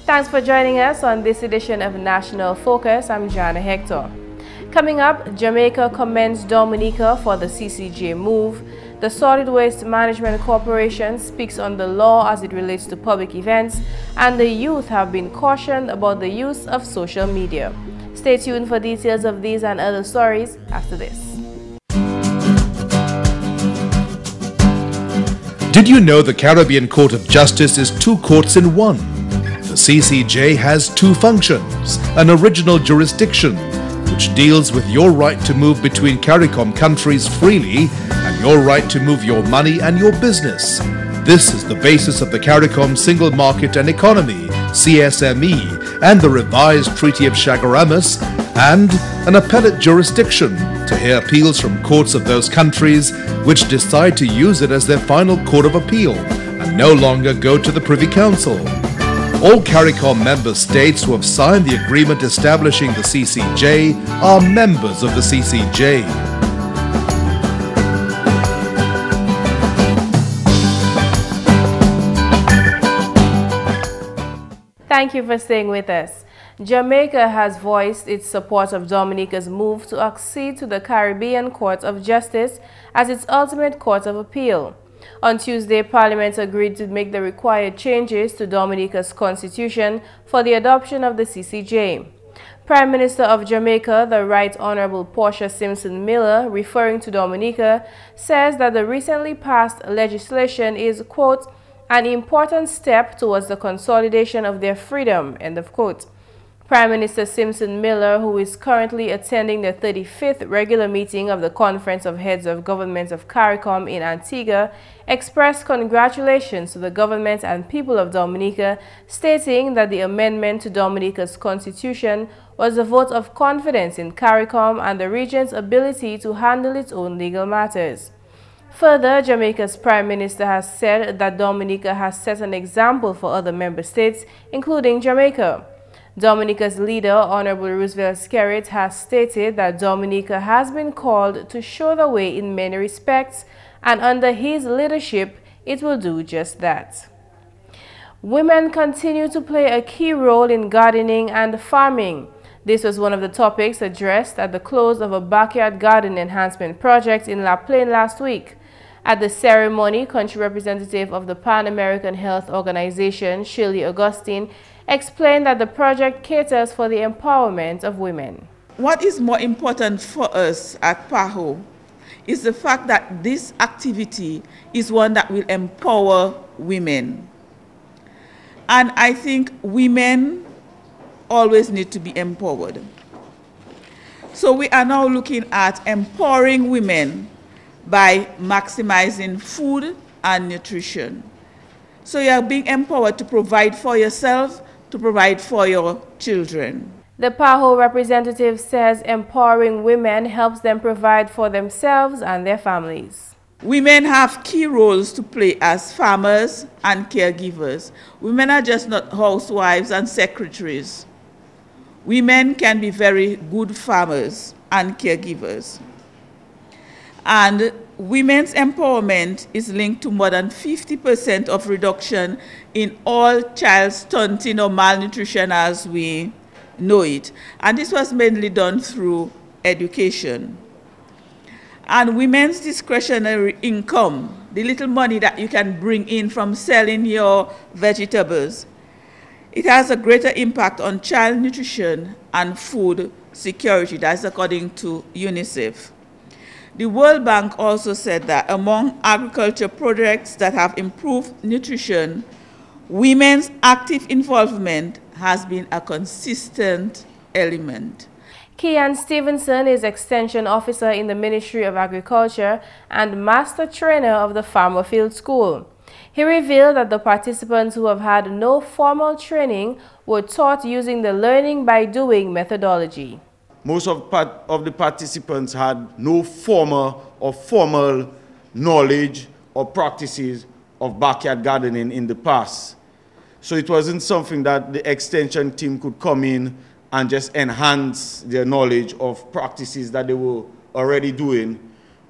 Thanks for joining us on this edition of National Focus. I'm Jarna Hector. Coming up, Jamaica commends Dominica for the CCJ move. The Solid Waste Management Corporation speaks on the law as it relates to public events, and the youth have been cautioned about the use of social media. Stay tuned for details of these and other stories after this. Did you know the Caribbean Court of Justice is two courts in one? The CCJ has two functions: an original jurisdiction, which deals with your right to move between CARICOM countries freely and your right to move your money and your business. This is the basis of the CARICOM Single Market and Economy, CSME, and the revised Treaty of Chaguaramas, and an appellate jurisdiction to hear appeals from courts of those countries which decide to use it as their final court of appeal and no longer go to the Privy Council. All CARICOM member states who have signed the agreement establishing the CCJ are members of the CCJ. Thank you for staying with us. Jamaica has voiced its support of Dominica's move to accede to the Caribbean Court of Justice as its ultimate court of appeal. On Tuesday, Parliament agreed to make the required changes to Dominica's constitution for the adoption of the CCJ. Prime Minister of Jamaica, the Right Honorable Portia Simpson Miller, referring to Dominica, says that the recently passed legislation is, quote, an important step towards the consolidation of their freedom, end of quote. Prime Minister Simpson Miller, who is currently attending the 35th regular meeting of the Conference of Heads of Governments of CARICOM in Antigua, expressed congratulations to the government and people of Dominica, stating that the amendment to Dominica's constitution was a vote of confidence in CARICOM and the region's ability to handle its own legal matters. Further, Jamaica's Prime Minister has said that Dominica has set an example for other member states, including Jamaica. Dominica's leader, Honorable Roosevelt Skerritt, has stated that Dominica has been called to show the way in many respects, and under his leadership, it will do just that. Women continue to play a key role in gardening and farming. This was one of the topics addressed at the close of a backyard garden enhancement project in La Plaine last week. At the ceremony, country representative of the Pan American Health Organization, Shirley Augustine, explained that the project caters for the empowerment of women. What is more important for us at PAHO is the fact that this activity is one that will empower women. And I think women always need to be empowered. So we are now looking at empowering women by maximizing food and nutrition. So you are being empowered to provide for yourself, to provide for your children. The PAHO representative says empowering women helps them provide for themselves and their families. Women have key roles to play as farmers and caregivers. Women are just not housewives and secretaries. Women can be very good farmers and caregivers. And women's empowerment is linked to more than 50% of reduction in all child stunting or malnutrition as we know it. And this was mainly done through education. And women's discretionary income, the little money that you can bring in from selling your vegetables, it has a greater impact on child nutrition and food security. That's according to UNICEF. The World Bank also said that among agriculture projects that have improved nutrition, women's active involvement has been a consistent element. Kian Stevenson is Extension Officer in the Ministry of Agriculture and Master Trainer of the Farmer Field School. He revealed that the participants who have had no formal training were taught using the learning by doing methodology. Most of the participants had no formal knowledge or practices of backyard gardening in the past. So it wasn't something that the extension team could come in and just enhance their knowledge of practices that they were already doing.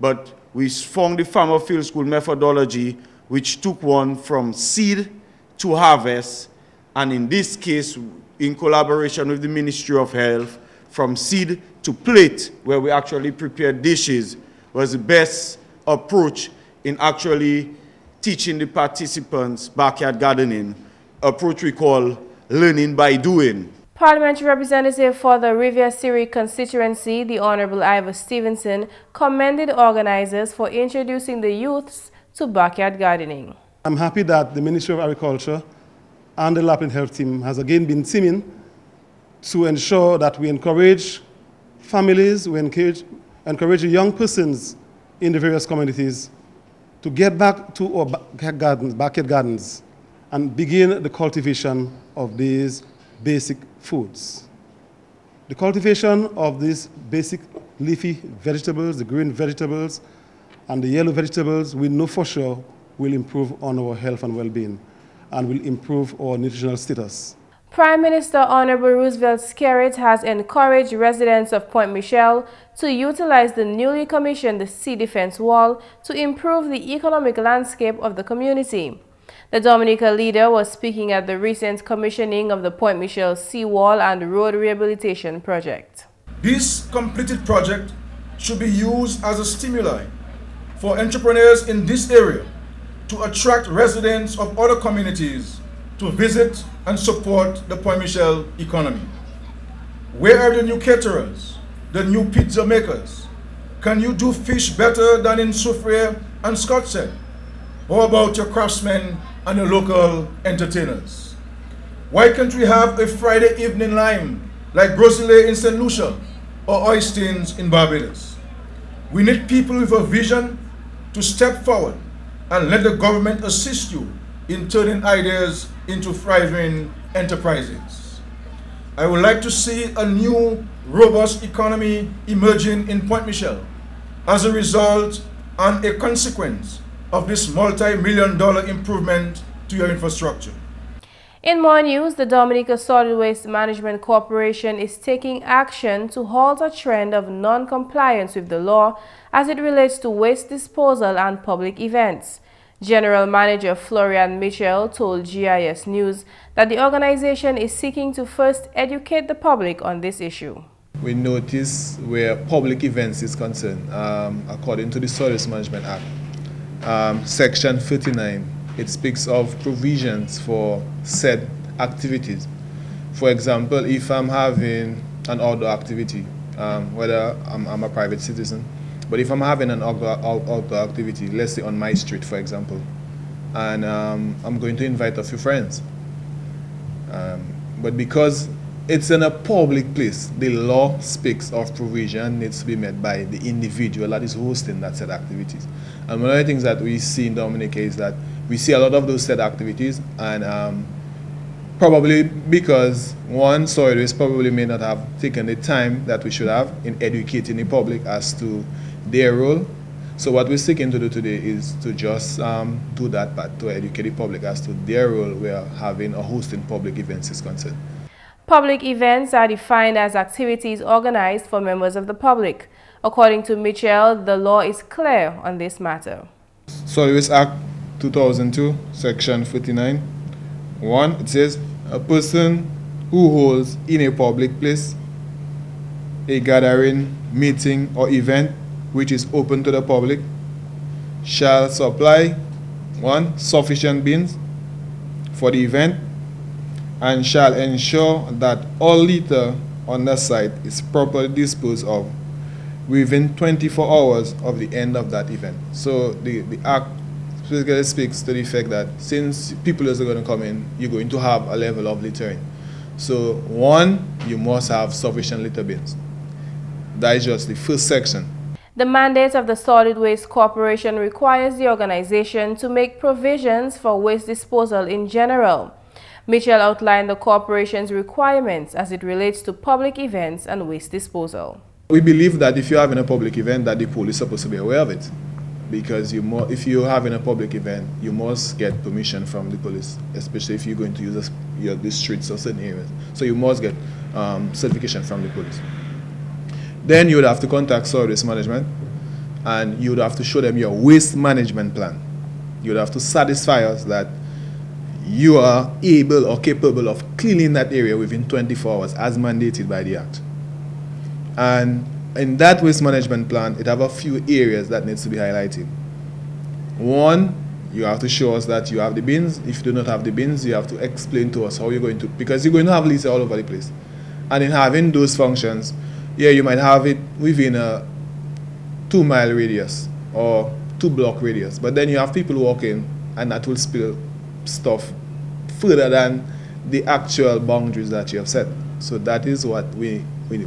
but we found the farmer field school methodology, which took one from seed to harvest, and in this case, in collaboration with the Ministry of Health, from seed to plate, where we actually prepare dishes, was the best approach in actually teaching the participants backyard gardening, approach we call learning by doing. Parliamentary representative for the Riviera-Siri constituency, the Honorable Ivor Stevenson, commended organizers for introducing the youths to backyard gardening. I'm happy that the Ministry of Agriculture and the Lapland Health Team has again been teaming to ensure that we encourage families, we encourage young persons in the various communities to get back to our backyard gardens and begin the cultivation of these basic foods. The cultivation of these basic leafy vegetables, the green vegetables, and the yellow vegetables, we know for sure will improve on our health and well-being and will improve our nutritional status. Prime Minister Honorable Roosevelt Skerrit has encouraged residents of Point Michelle to utilize the newly commissioned sea defense wall to improve the economic landscape of the community. The Dominica leader was speaking at the recent commissioning of the Point Michelle Seawall and Road Rehabilitation Project. This completed project should be used as a stimuli for entrepreneurs in this area to attract residents of other communities to visit and support the Point Michelle economy. Where are the new caterers, the new pizza makers? Can you do fish better than in Soufriere and Scottsdale? How about your craftsmen and your local entertainers? Why can't we have a Friday evening lime like Brosile in St. Lucia or Oystins in Barbados? We need people with a vision to step forward and let the government assist you in turning ideas into thriving enterprises. I would like to see a new, robust economy emerging in Point Michelle as a result and a consequence of this multi-million-dollar improvement to your infrastructure. In more news, the Dominica Solid Waste Management Corporation is taking action to halt a trend of non-compliance with the law as it relates to waste disposal and public events. General Manager Florian Mitchell told GIS News that the organization is seeking to first educate the public on this issue. We notice where public events is concerned, according to the Solid Waste Management Act, Section 39, it speaks of provisions for said activities. For example, if I'm having an outdoor activity, whether I'm a private citizen, but if I'm having an outdoor activity, let's say on my street, for example, and I'm going to invite a few friends, but because it's in a public place, the law speaks of provision needs to be met by the individual that is hosting that said activities. And one of the things that we see in Dominica is that we see a lot of those said activities, and probably because one, solid waste probably may not have taken the time that we should have in educating the public as to their role. So what we're seeking to do today is to just do that part, to educate the public as to their role where having or hosting public events is concerned. Public events are defined as activities organized for members of the public. According to Mitchell, the law is clear on this matter. Solid Waste Act 2002, Section 49. 1, it says, a person who holds in a public place a gathering, meeting, or event which is open to the public shall supply 1, sufficient bins for the event, and shall ensure that all litter on the site is properly disposed of within 24 hours of the end of that event. So the Act basically speaks to the effect that since people are going to come in, you're going to have a level of littering. So 1, you must have sufficient litter bins. That is just the first section. The mandate of the Solid Waste Corporation requires the organization to make provisions for waste disposal in general. Mitchell outlined the corporation's requirements as it relates to public events and waste disposal. We believe that if you're having a public event, that the police is supposed to be aware of it. Because if you're having a public event, you must get permission from the police, especially if you're going to use the streets or certain areas. So you must get certification from the police. Then you would have to contact Solid Waste Management and you would have to show them your waste management plan. You would have to satisfy us that you are able or capable of cleaning that area within 24 hours as mandated by the Act. And in that waste management plan, it have a few areas that needs to be highlighted. One, you have to show us that you have the bins. If you do not have the bins, you have to explain to us how you're going to, because you're going to have leases all over the place. And in having those functions, yeah, you might have it within a 2-mile radius or 2-block radius, but then you have people walking and that will spill stuff further than the actual boundaries that you have set. So that is what we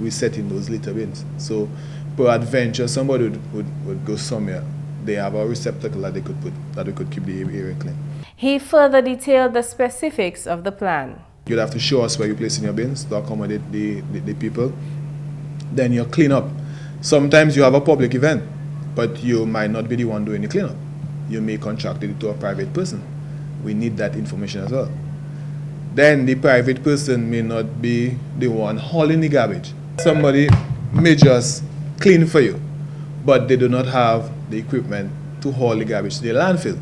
set in those litter bins. So per adventure, somebody would go somewhere. They have a receptacle that they could put, that we could keep the area clean. He further detailed the specifics of the plan. You'd have to show us where you're placing your bins to accommodate the people. Then you clean up. Sometimes you have a public event, but you might not be the one doing the cleanup. You may contract it to a private person. We need that information as well. Then the private person may not be the one hauling the garbage. Somebody may just clean for you, but they do not have the equipment to haul the garbage to the landfill.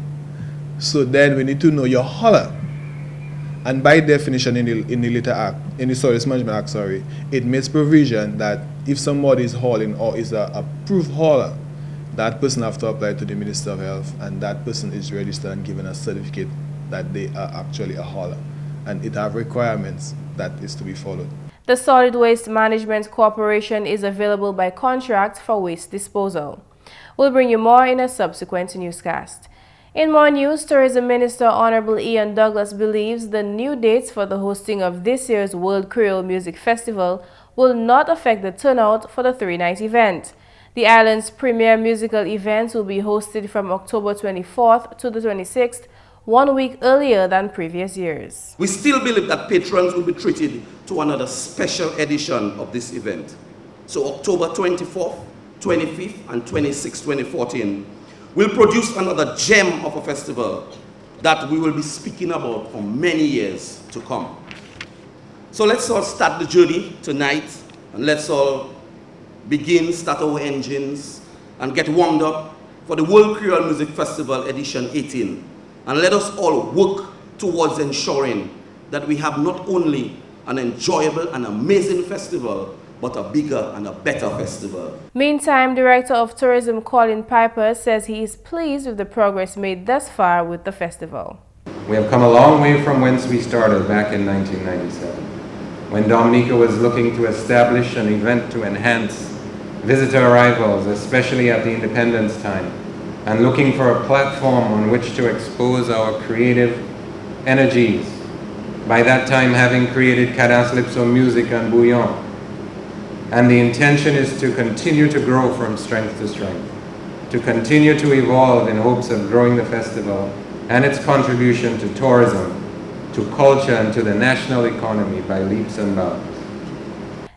So then we need to know your hauler. And by definition in the Litter Act, in the Solid Waste Management Act, sorry, it makes provision that if somebody is hauling or is an approved hauler, that person have to apply to the Minister of Health, and that person is registered and given a certificate that they are actually a hauler. And it have requirements that is to be followed. The Solid Waste Management Corporation is available by contract for waste disposal. We'll bring you more in a subsequent newscast. In more news, Tourism Minister Honorable Ian Douglas believes the new dates for the hosting of this year's World Creole Music Festival will not affect the turnout for the 3-night event. The island's premier musical events will be hosted from October 24th to the 26th, 1 week earlier than previous years. We still believe that patrons will be treated to another special edition of this event. So October 24th, 25th, and 26th, 2014, we'll produce another gem of a festival that we will be speaking about for many years to come. So let's all start the journey tonight, and let's all start our engines and get warmed up for the World Creole Music Festival Edition 18. And let us all work towards ensuring that we have not only an enjoyable and amazing festival, but a bigger and a better festival. Meantime, Director of Tourism Colin Piper says he is pleased with the progress made thus far with the festival. We have come a long way from whence we started back in 1997, when Dominica was looking to establish an event to enhance visitor arrivals, especially at the Independence time, and looking for a platform on which to expose our creative energies. By that time, having created Cadence-Lypso Music and Bouillon. And the intention is to continue to grow from strength to strength, to continue to evolve in hopes of growing the festival and its contribution to tourism, to culture, and to the national economy by leaps and bounds.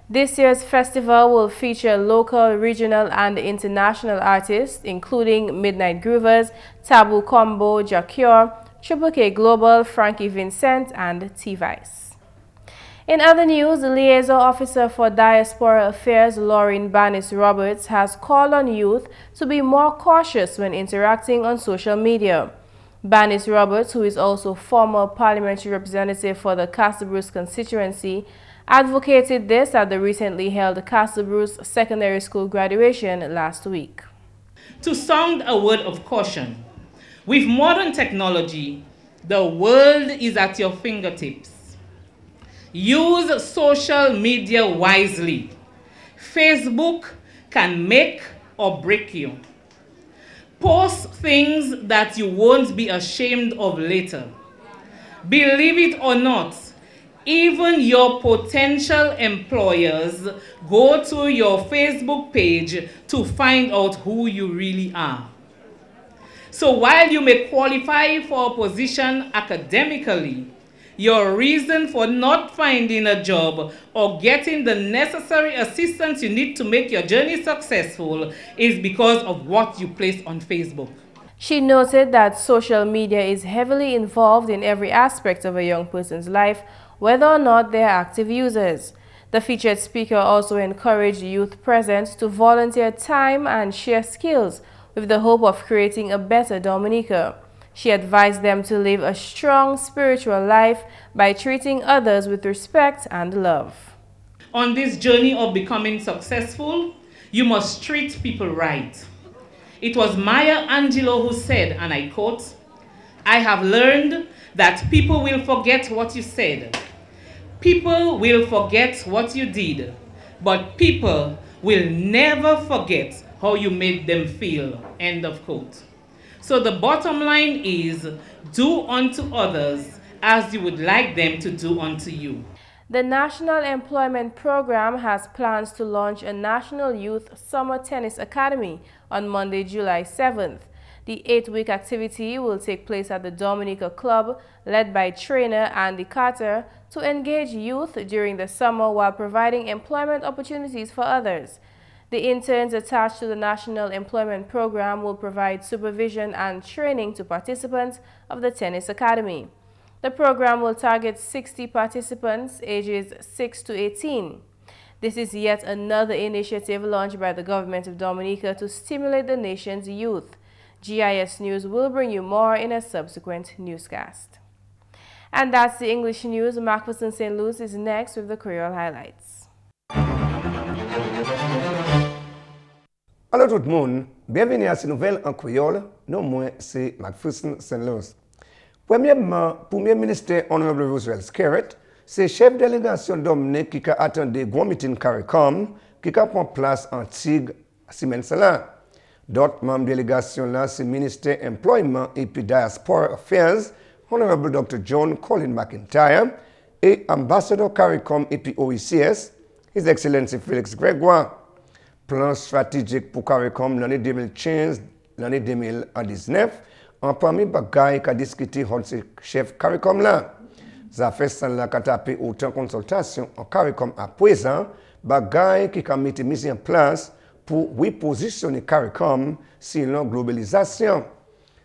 This year's festival will feature local, regional, and international artists, including Midnight Groovers, Taboo Combo, Jacure, Triple K Global, Frankie Vincent, and T-Vice. In other news, the Liaison Officer for Diaspora Affairs, Lauren Bannis Roberts, has called on youth to be more cautious when interacting on social media. Bannis Roberts, who is also former parliamentary representative for the Castle Bruce constituency, advocated this at the recently held Castle Bruce Secondary School graduation last week. To sound a word of caution, with modern technology, the world is at your fingertips. Use social media wisely. Facebook can make or break you. Post things that you won't be ashamed of later. Believe it or not, even your potential employers go to your Facebook page to find out who you really are. So while you may qualify for a position academically, your reason for not finding a job or getting the necessary assistance you need to make your journey successful is because of what you place on Facebook. She noted that social media is heavily involved in every aspect of a young person's life, whether or not they are active users. The featured speaker also encouraged youth present to volunteer time and share skills with the hope of creating a better Dominica. She advised them to live a strong spiritual life by treating others with respect and love. On this journey of becoming successful, you must treat people right. It was Maya Angelou who said, and I quote, "I have learned that people will forget what you said. People will forget what you did, but people will never forget how you made them feel." End of quote. So the bottom line is, do unto others as you would like them to do unto you. The National Employment Program has plans to launch a National Youth Summer Tennis Academy on Monday, July 7th. The 8-week activity will take place at the Dominica Club, led by trainer Andy Carter, to engage youth during the summer while providing employment opportunities for others. The interns attached to the National Employment Program will provide supervision and training to participants of the Tennis Academy. The program will target 60 participants ages 6 to 18. This is yet another initiative launched by the government of Dominica to stimulate the nation's youth. GIS News will bring you more in a subsequent newscast. And that's the English news. McPherson St. Luce is next with the Creole highlights. Allô tout le monde, bienvenue à cette nouvelle en créole. Non, moi, c'est McPherson St. Luce. Premièrement, Premier ministre Honorable Roosevelt Skerritt, c'est chef délégation Domonic qui a attendu un grand meeting CARICOM qui a pris place en Tigre semaine là. D'autres membres de la délégation là, c'est ministre Employment et puis Diaspora Affairs, Honorable Dr. John Colin McIntyre, et ambassadeur CARICOM et puis OECS, His Excellency Félix Grégoire. Plan stratégique pour CARICOM l'année 2015, l'année 2019, en parmi bagaille qu'a discuté le chef CARICOM là. Ça fait ça là qu'a tapé autant consultation en CARICOM à présent, bagaille qui a été mis en place pour repositionner CARICOM sur la globalisation.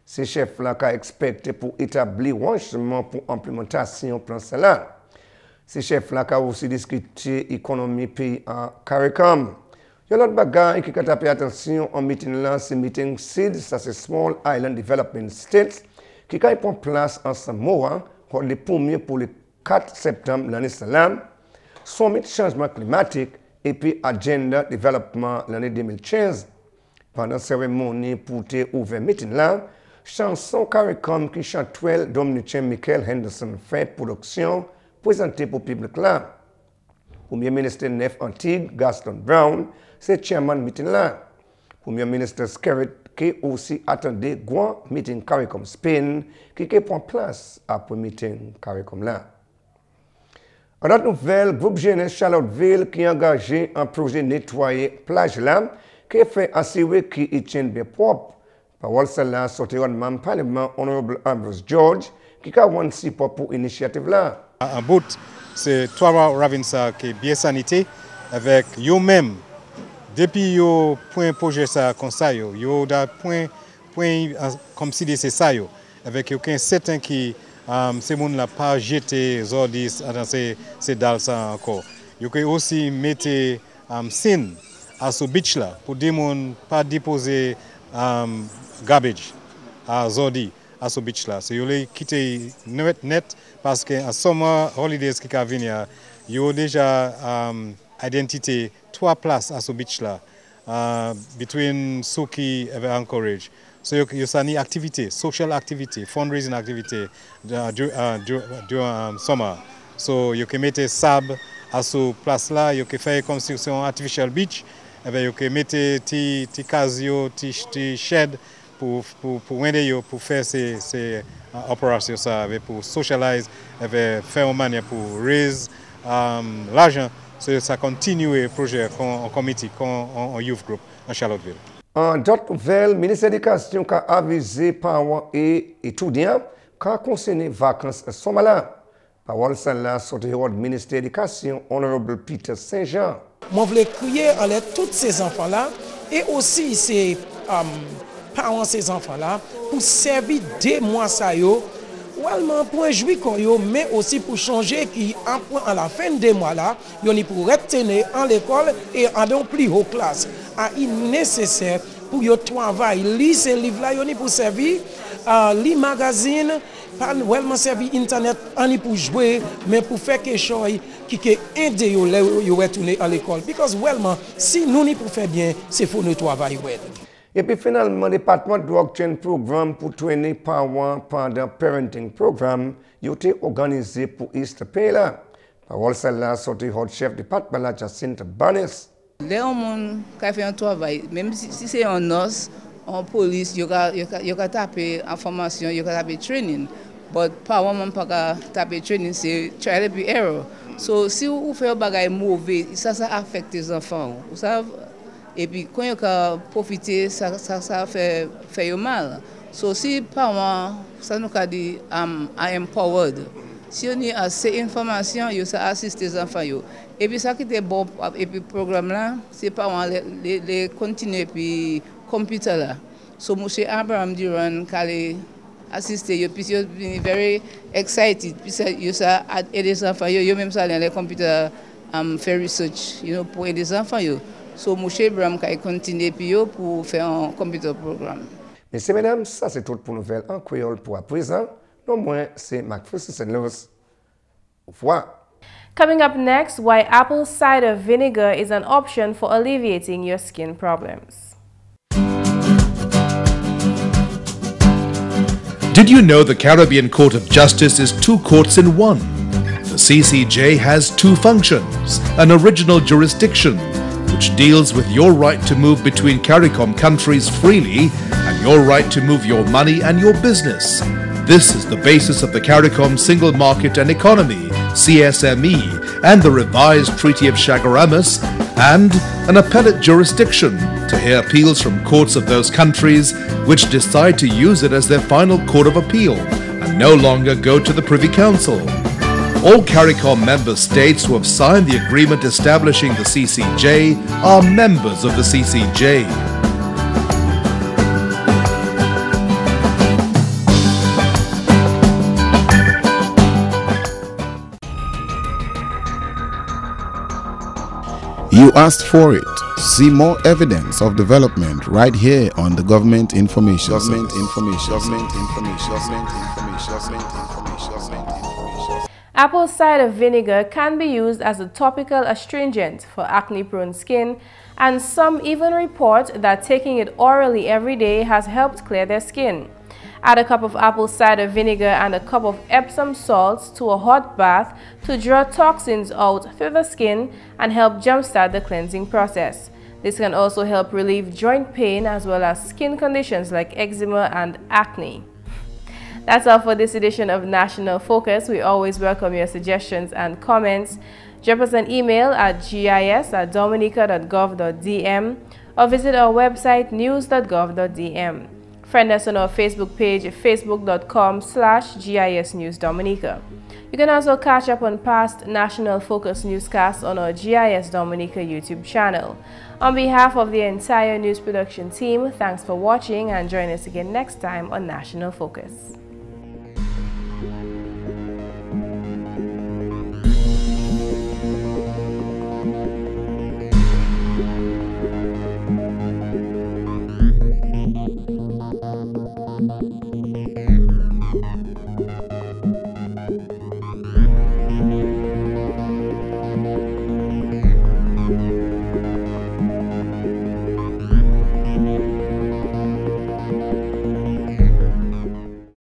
Ces chefs là qu'a expecté pour établir un chemin pour implémentation plan là. Ces chefs là qu'a aussi discuté économie pays en CARICOM. Il y a l'autre bagaille qui a tapé attention en meeting là, c'est meeting SID, ça c'est Small Island Development States, qui a pris place en Samoa, le premier pour le 4 septembre l'année salam, Summit Changement Climatique et puis Agenda Développement l'année 2015. Pendant la cérémonie pour ouvrir meeting là, chanson CARICOM qui chante Dominicien Michael Henderson fait production, présentée pour le public là. Premier ministre Nef Antigua, Gaston Brown, c'est chairman meeting là. Premier ministre Skerritt qui aussi attendait grand meeting CARICOM Spain qui prend place après meeting CARICOM là. En autre nouvelle, groupe jeunesse Charlottesville qui est engagé un projet nettoyer plage là qui fait assurer qu'il tient bien propre. Parole celle-là sortira de membre parlement Honorable Ambrose George qui a un support pour l'initiative là. En bout, c'est Trois Ravinsa qui est bien sanité avec eux-mêmes. Depuis yo point projet ça comme ça yo da point comme si c'est ça yo avec aucun certain qui ces monde là pas jeter zordis dans ces dalles ça encore. Yo que aussi mettre sin à ce beach là pour des monde pas déposer garbage à zordi à ce beach là. C'est yo les quitter net parce que en summer holidays qui va venir yo déjà identité 3 places à ce beach là, between Suki et Anchorage. So you see activité, social activity, fundraising activity during summer. So you can mettre sable à ce place là, you can faire comme si c'est un artificial beach, et bien you can mettre ti casio, ti shed pour faire ces opérations ça, pour socialize, et faire une manière pour raise l'argent. Ça continue le projet en comité, en youth group en Charlottesville. En d'autres nouvelles, le ministère de l'Éducation a avisé parents et étudiants qu'a concerné les vacances Somala. Parole celle-là sortie du ministère de l'Éducation, Honorable Peter Saint-Jean. Moi, je voulais crier à l'aide tous ces enfants-là et aussi ces parents ces enfants-là pour servir des mois ça yo Wellman pour jouir mais aussi pour changer qui à la fin des mois là, yon pour retenir en l'école et en plus haute classe. Il est nécessaire pour yo travail, lire ces livres là, yon pour servir li magazine, pas vraiment servir internet, on pour jouer, mais pour faire quelque chose qui aide yo retourner à l'école. Because wellman, si nous n'y pour faire bien, c'est pour nous travailler. Et puis finalement, le département de Drug Chain Programme pour traîner parents pendant parenting programme, il a été organisé pour East Payla. Parole celle-là sorti hot chef département la Jacinthe Banes. Les gens qui font un travail, même si c'est en os, en police, il y a tapé information, il y a tapé training. Mais parents ne peuvent pas taper training, c'est trial and error. So si vous faites un bagage mauvais, ça affecte les enfants. Vous savez? Et puis, quand ils profiter, ça fait mal. So, si parents, ça nous a dit, I am empowered. Si on a ces informations, ça assiste les enfants. Et puis, ça qui était bon, et puis, le programme là, c'est parents les continuer, puis, computer là. So, M. Abraham Duran, qui a assisté, puis, il est very excited. Puis, ça aide les enfants. Même ça, les computers faire research, pour aider les enfants. So, M. Abraham a continué pour faire un computer programme. Messieurs, mesdames, ça c'est tout pour nouvelles en créole pour à présent. Non moins, c'est McPherson et Luce. Au revoir. Coming up next, why apple cider vinegar is an option for alleviating your skin problems. Did you know the Caribbean Court of Justice is two courts in one? The CCJ has two functions, an original jurisdiction, which deals with your right to move between CARICOM countries freely and your right to move your money and your business. This is the basis of the CARICOM Single Market and Economy, CSME, and the revised Treaty of Chaguaramas, and an appellate jurisdiction to hear appeals from courts of those countries which decide to use it as their final court of appeal and no longer go to the Privy Council. All CARICOM member states who have signed the agreement establishing the CCJ are members of the CCJ. You asked for it. See more evidence of development right here on the Government Information Service. Apple cider vinegar can be used as a topical astringent for acne-prone skin, and some even report that taking it orally every day has helped clear their skin. Add a cup of apple cider vinegar and a cup of Epsom salts to a hot bath to draw toxins out through the skin and help jumpstart the cleansing process. This can also help relieve joint pain as well as skin conditions like eczema and acne. That's all for this edition of National Focus. We always welcome your suggestions and comments. Drop us an email at gis@dominica.gov.dm or visit our website news.gov.dm. Friend us on our Facebook page, facebook.com/GIS News Dominica. You can also catch up on past National Focus newscasts on our GIS Dominica YouTube channel. On behalf of the entire news production team, thanks for watching and join us again next time on National Focus. Thank you.